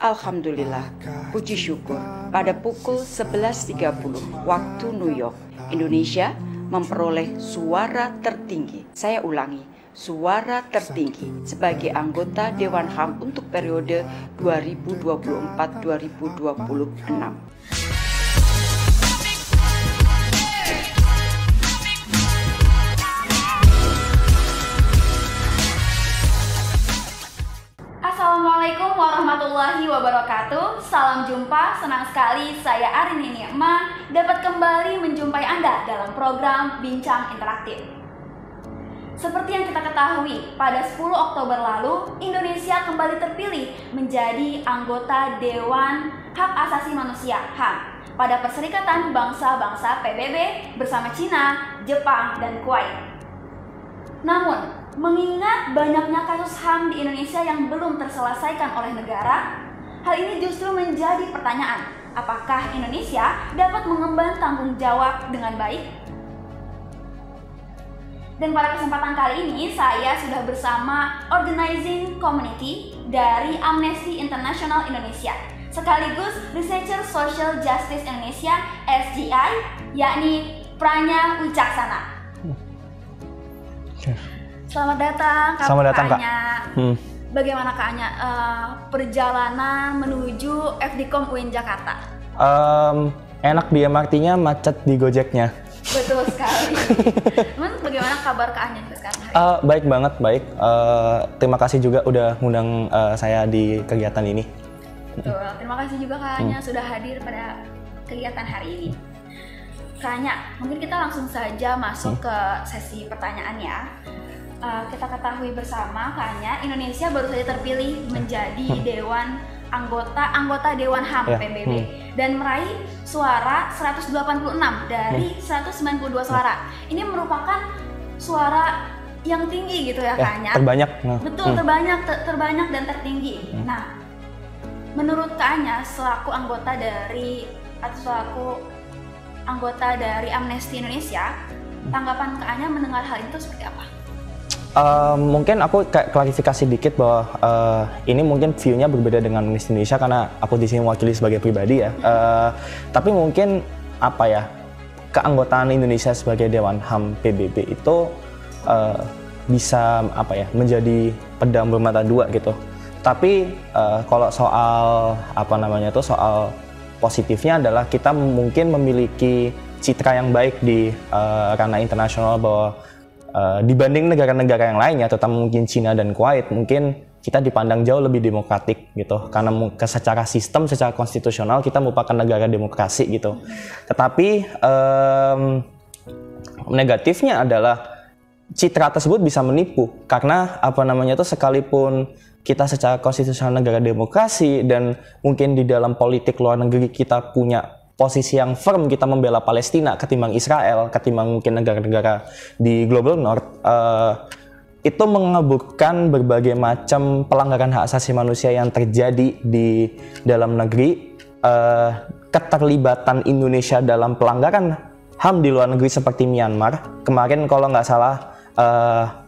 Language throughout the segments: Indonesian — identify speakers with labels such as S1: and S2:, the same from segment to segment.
S1: Alhamdulillah, puji syukur, pada pukul 11.30 waktu New York, Indonesia memperoleh suara tertinggi. Saya ulangi, suara tertinggi sebagai anggota Dewan HAM untuk periode 2024-2026.
S2: Assalamualaikum warahmatullahi wabarakatuh. Salam jumpa, senang sekali saya Arini Ni'ma dapat kembali menjumpai Anda dalam program Bincang Interaktif. Seperti yang kita ketahui, pada 10 Oktober lalu, Indonesia kembali terpilih menjadi anggota Dewan Hak Asasi Manusia (HAM) pada Perserikatan Bangsa-Bangsa PBB bersama Cina, Jepang, dan Kuwait. Namun, mengingat banyaknya kasus HAM di Indonesia yang belum terselesaikan oleh negara, hal ini justru menjadi pertanyaan, apakah Indonesia dapat mengemban tanggung jawab dengan baik? Dan pada kesempatan kali ini, saya sudah bersama Organizing Committee dari Amnesty International Indonesia, sekaligus Researcher Social Justice Indonesia (SJI), yakni Pranya Wicaksana. Selamat datang, Kak.
S3: Selamat datang, Kak.
S2: Bagaimana Kak Anya perjalanan menuju FDCOM UIN Jakarta?
S3: Enak di MRT-nya, macet di Gojeknya.
S2: Betul sekali. Bagaimana kabar Kak Anya sekarang?
S3: Baik banget, baik. Terima kasih juga udah ngundang saya di kegiatan ini.
S2: Betul. Terima kasih juga Kak Anya sudah hadir pada kegiatan hari ini. Kak Anya, mungkin kita langsung saja masuk ke sesi pertanyaan ya. Kita ketahui bersama Kak Anya, Indonesia baru saja terpilih menjadi anggota Dewan HAM PBB dan meraih suara 186 dari 192 suara. Ini merupakan suara yang tinggi gitu ya Kak Anya.
S3: Terbanyak.
S2: Betul, terbanyak dan tertinggi. Nah, menurut Kak Anya selaku anggota dari Amnesty Indonesia, tanggapan Kak Anya mendengar hal itu seperti apa?
S3: Mungkin aku klarifikasi dikit bahwa ini mungkin view-nya berbeda dengan Amnesty Indonesia karena aku di sini mewakili sebagai pribadi ya. Tapi mungkin keanggotaan Indonesia sebagai Dewan HAM PBB itu bisa menjadi pedang bermata dua gitu. Tapi kalau soal soal positifnya adalah kita mungkin memiliki citra yang baik di ranah internasional bahwa dibanding negara-negara yang lainnya, terutama mungkin Cina dan Kuwait, mungkin kita dipandang jauh lebih demokratik gitu. Karena secara sistem, secara konstitusional kita merupakan negara demokrasi gitu. Tetapi negatifnya adalah citra tersebut bisa menipu karena sekalipun kita secara konstitusional negara demokrasi dan mungkin di dalam politik luar negeri kita punya posisi yang firm, kita membela Palestina ketimbang Israel, ketimbang mungkin negara-negara di Global North, itu mengaburkan berbagai macam pelanggaran hak asasi manusia yang terjadi di dalam negeri. Keterlibatan Indonesia dalam pelanggaran HAM di luar negeri seperti Myanmar, kemarin kalau nggak salah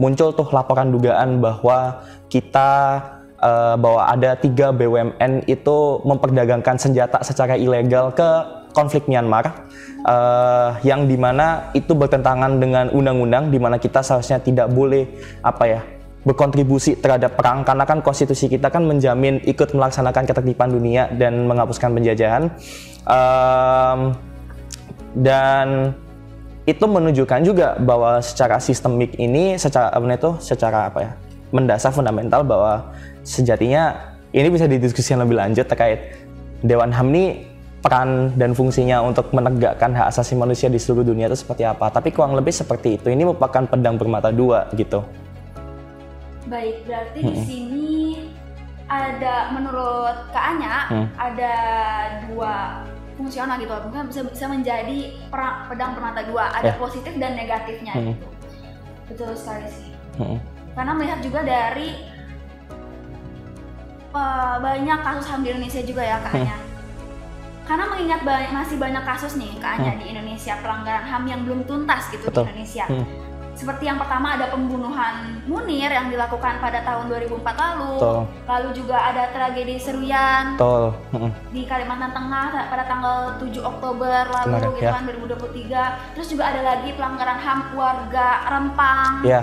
S3: muncul tuh laporan dugaan bahwa bahwa ada 3 BUMN itu memperdagangkan senjata secara ilegal ke konflik Myanmar, yang dimana itu bertentangan dengan undang-undang, dimana kita seharusnya tidak boleh berkontribusi terhadap perang karena kan konstitusi kita kan menjamin ikut melaksanakan ketertiban dunia dan menghapuskan penjajahan, dan itu menunjukkan juga bahwa secara sistemik ini secara mendasar fundamental bahwa sejatinya ini bisa didiskusikan lebih lanjut terkait Dewan HAM ini peran dan fungsinya untuk menegakkan hak asasi manusia di seluruh dunia itu seperti apa. Tapi kurang lebih seperti itu. Ini merupakan pedang bermata dua gitu.
S2: Baik, berarti di sini ada, menurut Kak Anya, ada 2 fungsional gitu. Mungkin bisa menjadi pedang bermata dua. Ada positif dan negatifnya gitu. Betul sekali sih. Karena melihat juga dari banyak kasus HAM di Indonesia juga ya Kak Anya. Karena mengingat masih banyak kasus nih Kak Anya di Indonesia, pelanggaran HAM yang belum tuntas gitu. Betul. Di Indonesia. Seperti yang pertama ada pembunuhan Munir yang dilakukan pada tahun 2004 lalu.
S3: Betul.
S2: Lalu juga ada tragedi Seruyan
S3: Betul.
S2: di Kalimantan Tengah pada tanggal 7 Oktober lalu
S3: Kemarin,
S2: gitu
S3: ya.
S2: kan 2023. Terus juga ada lagi pelanggaran HAM warga Rempang.
S3: Ya.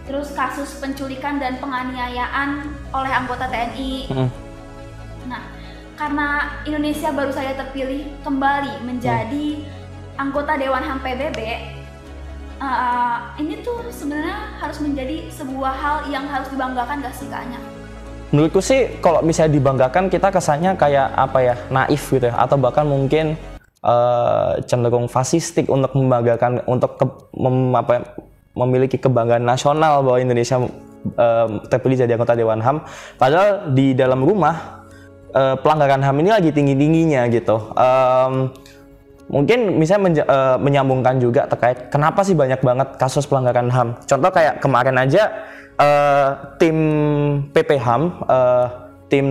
S2: Terus kasus penculikan dan penganiayaan oleh anggota TNI. Nah, karena Indonesia baru saja terpilih kembali menjadi anggota Dewan HAM PBB, ini tuh sebenarnya harus menjadi sebuah hal yang harus dibanggakan gak sih Kak Anya?
S3: Menurutku sih kalau misalnya dibanggakan kita kesannya kayak apa ya, naif gitu ya, atau bahkan mungkin cenderung fasistik untuk membanggakan, untuk memiliki kebanggaan nasional bahwa Indonesia terpilih jadi anggota Dewan HAM. Padahal di dalam rumah pelanggaran HAM ini lagi tinggi-tingginya gitu. Mungkin misalnya menyambungkan juga terkait kenapa sih banyak banget kasus pelanggaran HAM. Contoh kayak kemarin aja tim PPHAM, tim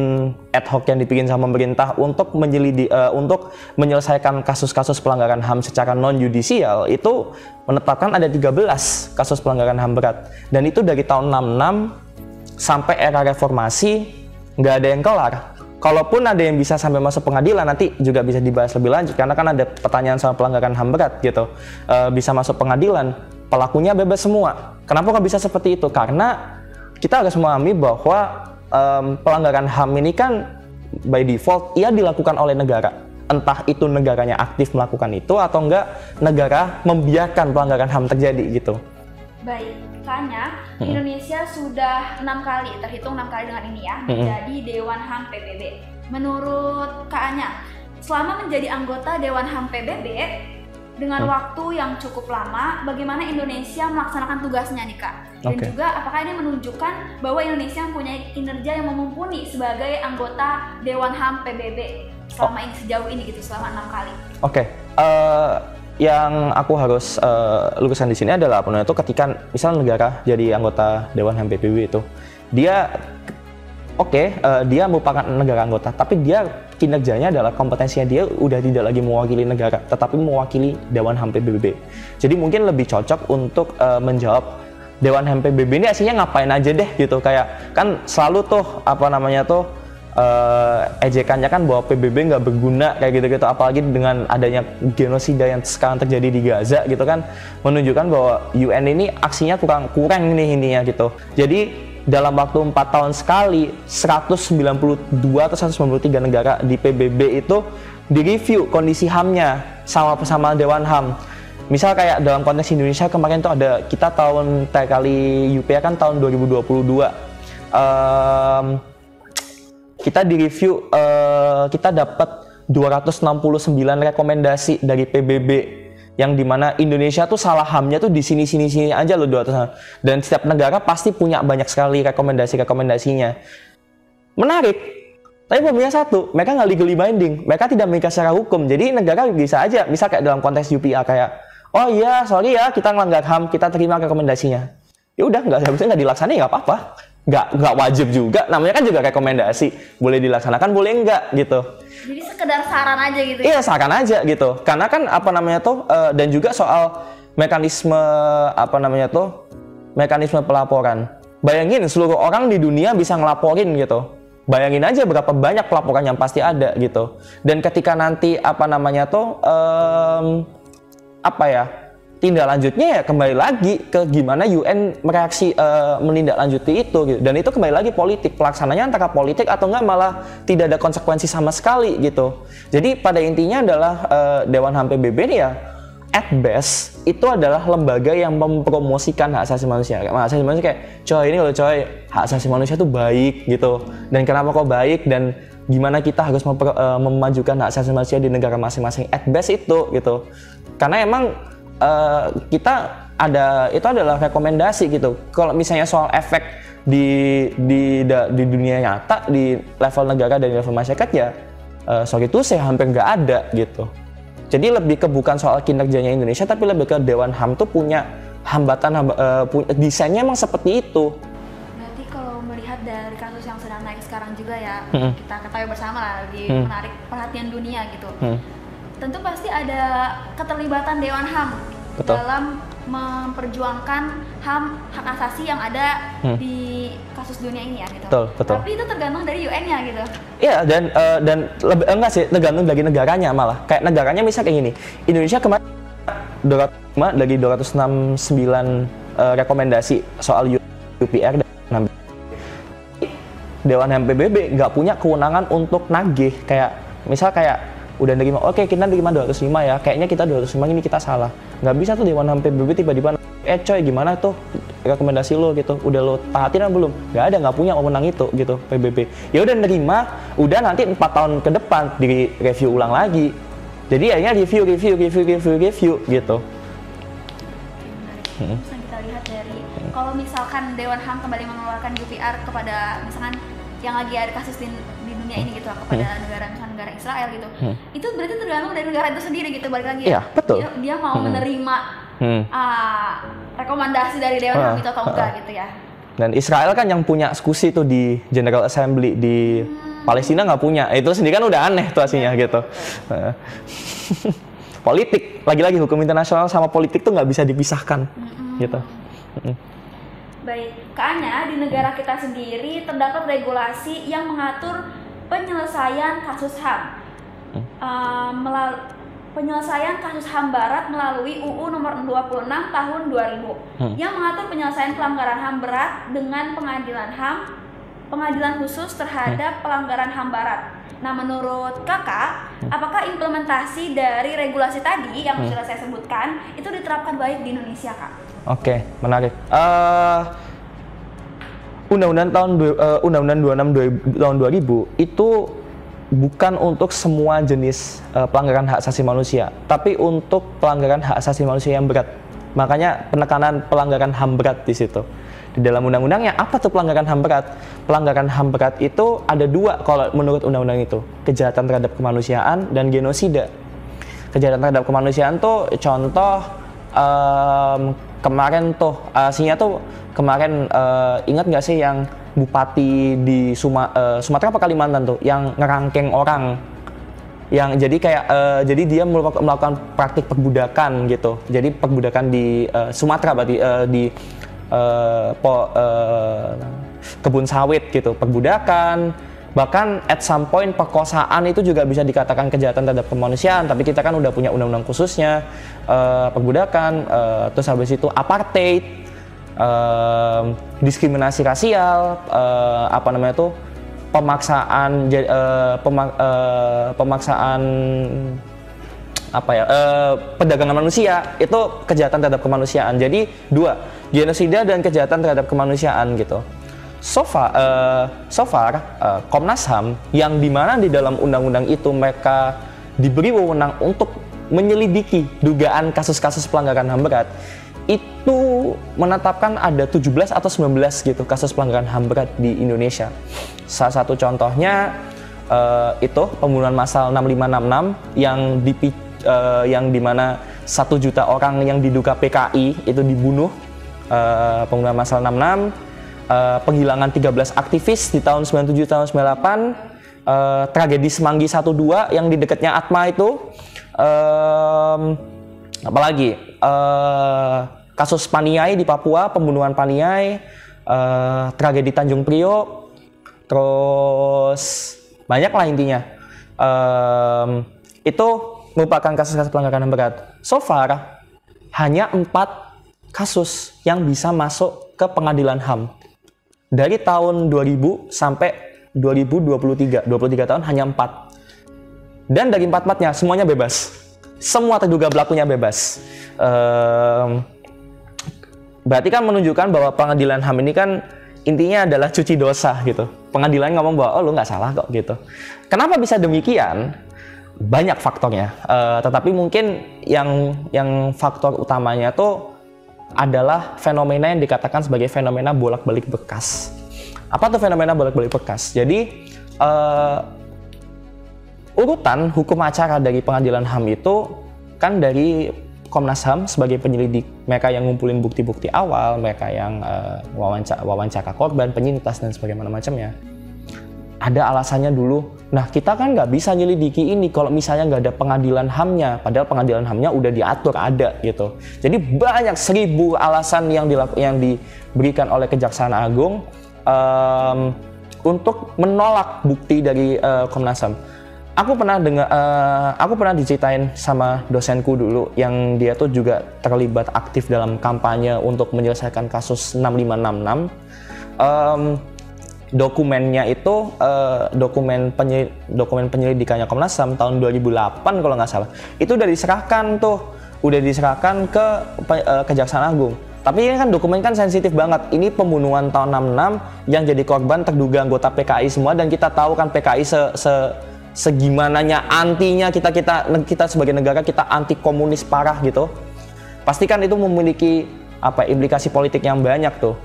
S3: ad hoc yang dibikin sama pemerintah untuk untuk menyelesaikan kasus-kasus pelanggaran HAM secara non-yudisial itu menetapkan ada 13 kasus pelanggaran HAM berat. Dan itu dari tahun 66 sampai era reformasi nggak ada yang kelar. Kalaupun ada yang bisa sampai masuk pengadilan, nanti juga bisa dibahas lebih lanjut karena kan ada pertanyaan soal pelanggaran HAM berat gitu. Bisa masuk pengadilan, pelakunya bebas semua. Kenapa kok bisa seperti itu? Karena kita harus memahami bahwa pelanggaran HAM ini kan by default ia dilakukan oleh negara. Entah itu negaranya aktif melakukan itu atau enggak negara membiarkan pelanggaran HAM terjadi gitu.
S2: Baik, Kanya, Indonesia sudah 6 kali, terhitung 6 kali dengan ini ya, menjadi Dewan HAM PBB. Menurut Kak Anya, selama menjadi anggota Dewan HAM PBB, dengan waktu yang cukup lama, bagaimana Indonesia melaksanakan tugasnya nih Kak? Dan juga apakah ini menunjukkan bahwa Indonesia mempunyai kinerja yang mumpuni sebagai anggota Dewan HAM PBB selama ini, sejauh ini gitu, selama 6 kali?
S3: Yang aku harus luruskan di sini adalah apa namanya itu, ketika misalnya negara jadi anggota Dewan HAM PBB itu dia dia merupakan negara anggota, tapi dia kinerjanya adalah kompetensinya dia udah tidak lagi mewakili negara, tetapi mewakili Dewan HAM PBB. Jadi mungkin lebih cocok untuk menjawab Dewan HAM PBB ini aslinya ngapain aja deh gitu. Kayak kan selalu tuh apa namanya tuh ejekannya kan bahwa PBB nggak berguna kayak gitu-gitu, apalagi dengan adanya genosida yang sekarang terjadi di Gaza gitu kan, menunjukkan bahwa UN ini aksinya kurang nih ininya gitu. Jadi dalam waktu 4 tahun sekali 192 atau 193 negara di PBB itu direview kondisi HAM-nya sama Dewan HAM. Misal kayak dalam konteks Indonesia kemarin tuh ada kita tahun kali UPA kan tahun 2022. Kita direview, kita dapat 269 rekomendasi dari PBB yang dimana Indonesia tuh salah HAM-nya tuh di sini aja loh 200. Dan setiap negara pasti punya banyak sekali rekomendasinya. Menarik. Tapi problemnya satu, mereka nggak legally binding, mereka tidak mengikat secara hukum. Jadi negara bisa aja, misal kayak dalam konteks UPA kayak, oh iya sorry ya kita ngelanggar HAM, kita terima rekomendasinya. Ya udah seharusnya nggak dilaksanain nggak apa-apa. Nggak wajib juga, namanya kan juga rekomendasi, boleh dilaksanakan boleh enggak gitu.
S2: Jadi sekedar saran aja gitu ya?
S3: Iya saran aja gitu, karena kan apa namanya tuh dan juga soal mekanisme mekanisme pelaporan. Bayangin seluruh orang di dunia bisa ngelaporin gitu, bayangin aja berapa banyak pelaporan yang pasti ada gitu. Dan ketika nanti tindak lanjutnya ya kembali lagi ke gimana UN mereaksi menindaklanjuti itu gitu. Dan itu kembali lagi politik, pelaksananya antara politik atau enggak malah tidak ada konsekuensi sama sekali gitu. Jadi pada intinya adalah Dewan HAM PBB ini ya at best itu adalah lembaga yang mempromosikan hak asasi manusia. Hak asasi manusia kayak hak asasi manusia itu baik gitu. Dan kenapa kok baik dan gimana kita harus memajukan hak asasi manusia di negara masing-masing, at best itu gitu. Karena emang itu adalah rekomendasi gitu. Kalau misalnya soal efek di dunia nyata, di level negara dan di level masyarakat ya, saya hampir nggak ada gitu. Jadi lebih ke bukan soal kinerjanya Indonesia, tapi lebih ke Dewan HAM tuh punya hambatan, desainnya emang seperti itu.
S2: Berarti kalau melihat dari kasus yang sedang naik sekarang juga ya, kita ketahui bersama lah, menarik perhatian dunia gitu. Tentu pasti ada keterlibatan Dewan HAM dalam memperjuangkan HAM, hak asasi yang ada di kasus dunia ini ya gitu.
S3: Betul.
S2: Tapi itu tergantung dari UN-nya gitu.
S3: Iya, dan lebih enggak sih, tergantung dari negaranya malah. Kayak negaranya misalnya kayak gini. Indonesia kemarin 205 dari 269 rekomendasi soal UPR dan Dewan HAM PBB nggak punya kewenangan untuk nagih. Kayak misal kayak udah nerima, oke kita nerima 205 ya, kayaknya kita 205 ini kita salah. Nggak bisa tuh Dewan HAM PBB tiba-tiba coy gimana tuh rekomendasi lo gitu, udah lo taatin belum? Nggak ada, nggak punya wewenang itu gitu PBB. Ya udah nerima, udah nanti 4 tahun ke depan di review ulang lagi. Jadi akhirnya review gitu.
S2: Bisa kita lihat dari kalau misalkan Dewan HAM kembali mengeluarkan UPR kepada misalkan yang lagi ada kasus di dunia ini gitu kepada negara misalkan negara Israel gitu, itu berarti tergantung dari negara itu sendiri gitu, balik lagi ya.
S3: Betul.
S2: Dia mau menerima rekomendasi dari Dewan HAM itu atau enggak gitu ya.
S3: Dan Israel kan yang punya eksekusi tuh di General Assembly, di Palestina nggak punya. Itu sendiri kan udah aneh tuh aslinya gitu. Politik, lagi-lagi hukum internasional sama politik tuh nggak bisa dipisahkan gitu.
S2: Baik, Kak, di negara kita sendiri terdapat regulasi yang mengatur penyelesaian kasus HAM. Penyelesaian kasus HAM Berat melalui UU nomor 26 tahun 2000 yang mengatur penyelesaian pelanggaran HAM berat dengan pengadilan khusus terhadap pelanggaran HAM Berat. Nah, menurut Kakak, apakah implementasi dari regulasi tadi yang sudah saya sebutkan itu diterapkan baik di Indonesia, Kak?
S3: Oke, menarik. Undang-Undang 26 tahun 2000 itu bukan untuk semua jenis pelanggaran hak asasi manusia, tapi untuk pelanggaran hak asasi manusia yang berat. Makanya penekanan pelanggaran HAM berat di situ. Di dalam undang-undangnya, apa tuh pelanggaran HAM berat? Pelanggaran HAM berat itu ada 2 kalau menurut undang-undang itu. Kejahatan terhadap kemanusiaan dan genosida. Kejahatan terhadap kemanusiaan tuh contoh kemarin tuh, kemarin ingat nggak sih yang bupati di Sumatera apa Kalimantan tuh yang ngerangkeng orang yang jadi kayak jadi dia melakukan praktik perbudakan gitu. Jadi perbudakan di Sumatera berarti di kebun sawit gitu, perbudakan, bahkan at some point perkosaan itu juga bisa dikatakan kejahatan terhadap kemanusiaan, tapi kita kan udah punya undang-undang khususnya perbudakan, terus habis itu apartheid, diskriminasi rasial, pemaksaan perdagangan manusia, itu kejahatan terhadap kemanusiaan. Jadi 2, genosida dan kejahatan terhadap kemanusiaan gitu. So far, Komnas HAM yang dimana di dalam undang-undang itu mereka diberi wewenang untuk menyelidiki dugaan kasus-kasus pelanggaran HAM berat, itu menetapkan ada 17 atau 19 gitu kasus pelanggaran HAM berat di Indonesia. Salah satu contohnya itu pembunuhan massal 6566 yang dimana 1 juta orang yang diduga PKI itu dibunuh, pembunuhan massal 66, penghilangan 13 aktivis di tahun 97 tahun 98, tragedi Semanggi 12 yang di dekatnya Atma itu, apalagi kasus Paniai di Papua, pembunuhan Paniai, tragedi Tanjung Priok, terus banyak lah intinya. Itu merupakan kasus-kasus pelanggaran HAM berat. So far, hanya 4 kasus yang bisa masuk ke pengadilan HAM. Dari tahun 2000 sampai 2023, 23 tahun hanya 4. Dan dari 4-4-nya semuanya bebas. Semua terduga pelakunya bebas. Berarti kan menunjukkan bahwa pengadilan HAM ini kan intinya adalah cuci dosa gitu. Pengadilan ngomong bahwa lu nggak salah kok gitu. Kenapa bisa demikian? Banyak faktornya, tetapi mungkin yang faktor utamanya tuh adalah fenomena yang dikatakan sebagai fenomena bolak-balik bekas. Apa tuh fenomena bolak-balik bekas? Jadi urutan hukum acara dari pengadilan HAM itu kan dari Komnas HAM sebagai penyelidik, mereka yang ngumpulin bukti-bukti awal, mereka yang wawancara korban, penyintas dan sebagainya macamnya. Ada alasannya dulu Nah, kita kan nggak bisa nyelidiki ini kalau misalnya nggak ada pengadilan HAM-nya, padahal pengadilan HAM-nya udah diatur, ada gitu. Jadi banyak 1000 alasan yang diberikan oleh Kejaksaan Agung untuk menolak bukti dari Komnas HAM. Aku pernah diceritain sama dosenku dulu yang dia tuh juga terlibat aktif dalam kampanye untuk menyelesaikan kasus 6566. Dokumennya itu dokumen penyelidikannya Komnas HAM tahun 2008 kalau nggak salah. Itu udah diserahkan ke Kejaksaan Agung. Tapi ini kan dokumen kan sensitif banget. Ini pembunuhan tahun 66 yang jadi korban terduga anggota PKI semua, dan kita tahu kan PKI segimananya antinya kita sebagai negara, kita anti komunis parah gitu. Pastikan itu memiliki implikasi politik yang banyak tuh.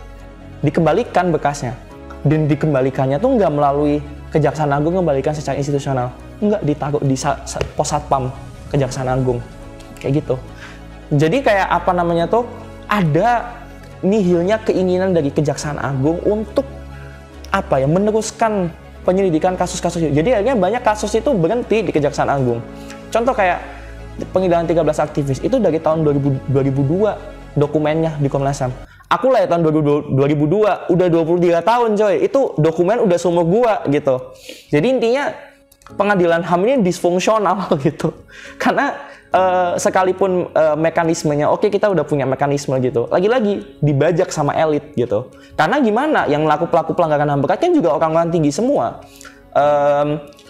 S3: Dikembalikan bekasnya. Dan dikembalikannya tuh nggak melalui Kejaksaan Agung, kembalikan secara institusional, nggak ditaruh di pos satpam Kejaksaan Agung kayak gitu. Jadi kayak ada nihilnya keinginan dari Kejaksaan Agung untuk meneruskan penyelidikan kasus-kasus itu. Jadi akhirnya banyak kasus itu berhenti di Kejaksaan Agung. Contoh kayak penghilangan 13 aktivis itu dari tahun 2002 dokumennya di Komnas HAM. Aku lahir tahun 2002, udah 23 tahun coy, itu dokumen udah seumur gua gitu. Jadi intinya pengadilan HAM ini disfungsional gitu. Karena sekalipun mekanismenya, oke, kita udah punya mekanisme gitu, lagi-lagi dibajak sama elit gitu. Karena gimana, yang pelaku pelanggaran HAM berat kan juga orang-orang tinggi semua.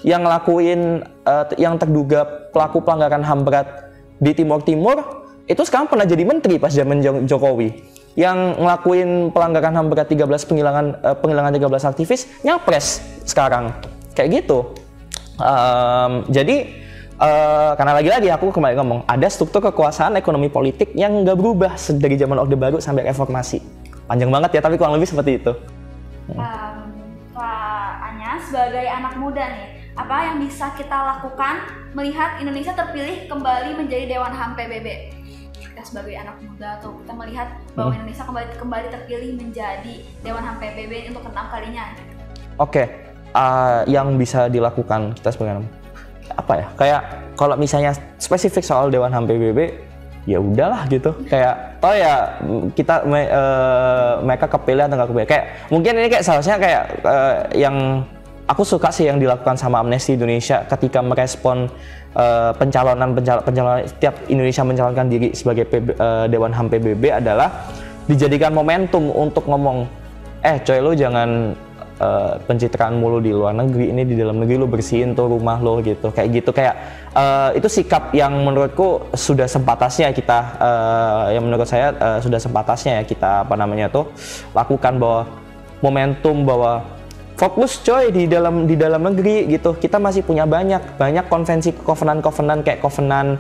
S3: Yang terduga pelaku pelanggaran HAM berat di Timur Timur itu sekarang pernah jadi menteri pas zaman Jokowi. Yang ngelakuin pelanggaran HAM berat penghilangan 13 aktivis nyapres sekarang kayak gitu. Jadi karena lagi-lagi aku kembali ngomong, ada struktur kekuasaan ekonomi politik yang nggak berubah dari zaman Orde Baru sampai reformasi. Panjang banget ya, tapi kurang lebih seperti itu.
S2: Pak Anya, sebagai anak muda nih, apa yang bisa kita lakukan melihat Indonesia terpilih kembali menjadi Dewan HAM PBB? Kita sebagai anak muda tuh, kita melihat bahwa Indonesia kembali terpilih menjadi Dewan HAM PBB untuk ke-6 kalinya.
S3: Oke, yang bisa dilakukan kita sebagai kayak kalau misalnya spesifik soal Dewan HAM PBB, ya udahlah gitu. Kayak mereka kepilih atau nggak kepilih. Kayak mungkin ini kayak seharusnya kayak yang aku suka sih yang dilakukan sama Amnesty Indonesia ketika merespon pencalonan setiap Indonesia mencalonkan diri sebagai Dewan HAM PBB adalah dijadikan momentum untuk ngomong, coy, lu jangan pencitraan mulu di luar negeri, ini di dalam negeri lu bersihin tuh rumah lo gitu, kayak gitu. Kayak itu sikap yang menurutku sudah sempatasnya kita yang menurut saya sudah sempatasnya ya kita lakukan, bahwa momentum bahwa fokus coy di dalam negeri gitu. Kita masih punya banyak konvensi kovenan kayak kovenan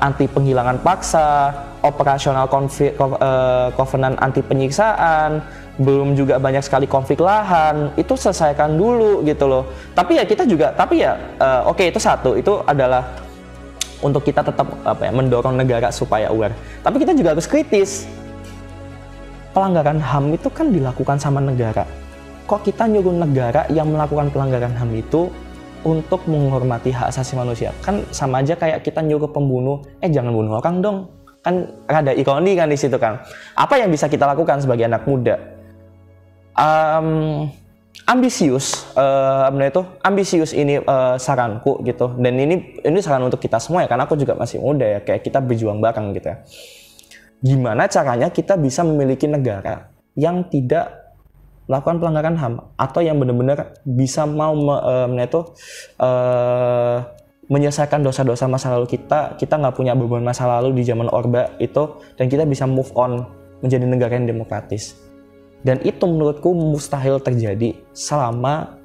S3: anti penghilangan paksa, operasional kovenan anti penyiksaan, belum juga banyak sekali konflik lahan. Itu selesaikan dulu gitu loh. Tapi itu satu, itu adalah untuk kita tetap mendorong negara supaya aware. Tapi kita juga harus kritis. Pelanggaran HAM itu kan dilakukan sama negara. Kok kita nyuruh negara yang melakukan pelanggaran HAM itu untuk menghormati hak asasi manusia? Kan sama aja kayak kita nyuruh pembunuh, jangan bunuh orang dong. Kan rada ironi kan di situ kan. Apa yang bisa kita lakukan sebagai anak muda? Ambisius ini saranku gitu. Dan ini saran untuk kita semua ya, karena aku juga masih muda ya, kayak kita berjuang bareng gitu ya. Gimana caranya kita bisa memiliki negara yang tidak melakukan pelanggaran HAM, atau yang benar-benar bisa mau menyelesaikan dosa-dosa masa lalu kita nggak punya beban masa lalu di zaman Orba itu, dan kita bisa move on menjadi negara yang demokratis. Dan itu menurutku mustahil terjadi selama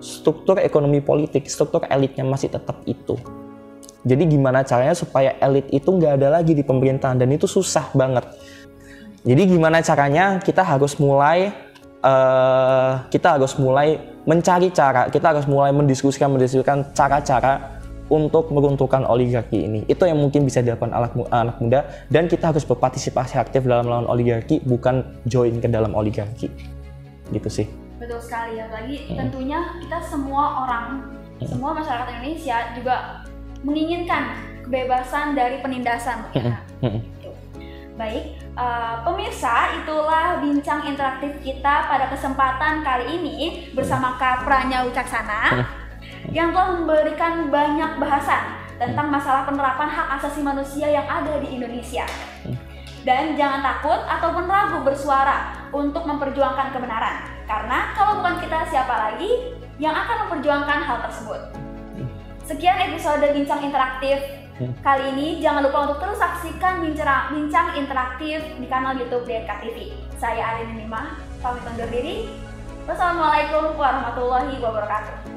S3: struktur ekonomi politik, struktur elitnya masih tetap itu. Jadi gimana caranya supaya elit itu nggak ada lagi di pemerintahan, dan itu susah banget. Jadi gimana caranya kita harus mulai mencari cara, kita harus mulai mendiskusikan cara-cara untuk meruntuhkan oligarki ini. Itu yang mungkin bisa dilakukan anak muda, dan kita harus berpartisipasi aktif dalam melawan oligarki, bukan join ke dalam oligarki. Gitu sih.
S2: Betul sekali, apalagi tentunya kita semua orang, semua masyarakat Indonesia juga menginginkan kebebasan dari penindasan. Baik, pemirsa, itulah bincang interaktif kita pada kesempatan kali ini bersama Kak Pranya Wicaksana yang telah memberikan banyak bahasan tentang masalah penerapan hak asasi manusia yang ada di Indonesia. Dan jangan takut ataupun ragu bersuara untuk memperjuangkan kebenaran, karena kalau bukan kita, siapa lagi yang akan memperjuangkan hal tersebut. Sekian episode bincang interaktif kali ini. Jangan lupa untuk terus saksikan bincang interaktif di kanal YouTube DNK TV. Saya Arin Nima, pamit undur diri. Wassalamualaikum warahmatullahi wabarakatuh.